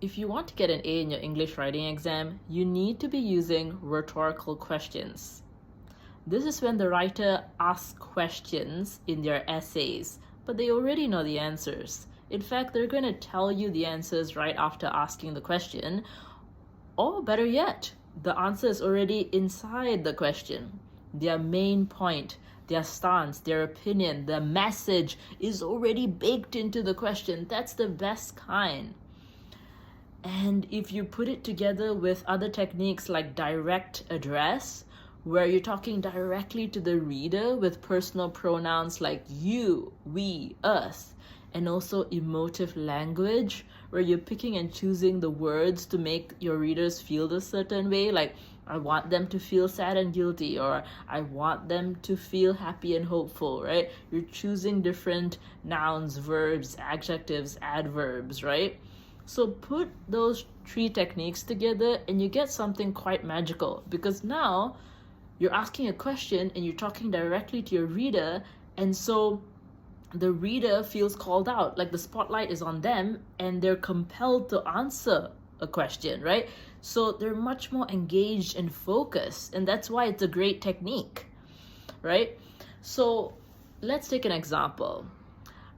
If you want to get an A in your English writing exam, you need to be using rhetorical questions. This is when the writer asks questions in their essays, but they already know the answers. In fact, they're going to tell you the answers right after asking the question, or better yet, the answer is already inside the question. Their main point, their stance, their opinion, the message is already baked into the question. That's the best kind. And if you put it together with other techniques like direct address, where you're talking directly to the reader with personal pronouns like you, we, us, and also emotive language, where you're picking and choosing the words to make your readers feel a certain way, like I want them to feel sad and guilty, or I want them to feel happy and hopeful, right? You're choosing different nouns, verbs, adjectives, adverbs, right? So put those three techniques together and you get something quite magical, because now you're asking a question and you're talking directly to your reader, and so the reader feels called out, like the spotlight is on them and they're compelled to answer a question, right? So they're much more engaged and focused, and that's why it's a great technique, right? So let's take an example.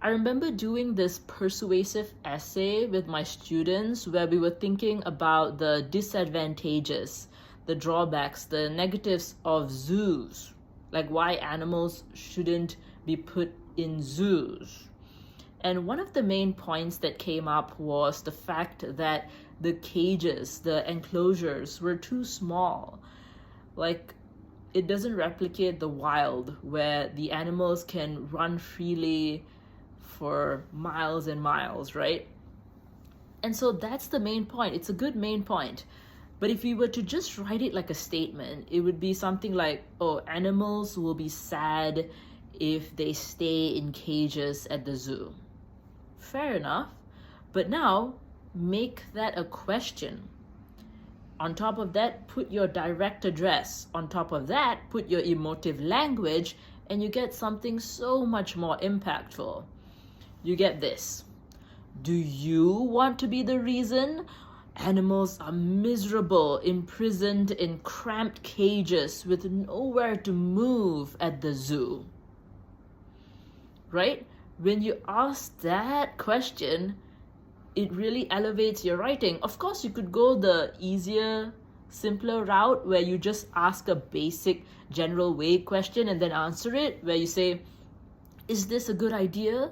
I remember doing this persuasive essay with my students where we were thinking about the disadvantages, the drawbacks, the negatives of zoos, like why animals shouldn't be put in zoos. And one of the main points that came up was the fact that the cages, the enclosures were too small. Like, it doesn't replicate the wild where the animals can run freely for miles and miles, right? And so that's the main point. It's a good main point. But if we were to just write it like a statement, it would be something like, oh, animals will be sad if they stay in cages at the zoo. Fair enough. But now, make that a question. On top of that, put your direct address. On top of that, put your emotive language, and you get something so much more impactful. You get this. Do you want to be the reason animals are miserable, imprisoned in cramped cages with nowhere to move at the zoo? Right? When you ask that question, it really elevates your writing. Of course, you could go the easier, simpler route where you just ask a basic general vague question and then answer it, where you say, is this a good idea?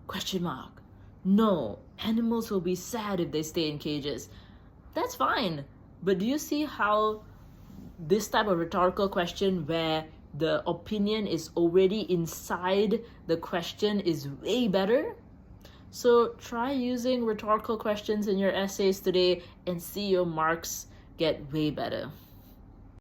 Question mark. No, animals will be sad if they stay in cages. That's fine. But do you see how this type of rhetorical question where the opinion is already inside the question is way better? So try using rhetorical questions in your essays today and see your marks get way better.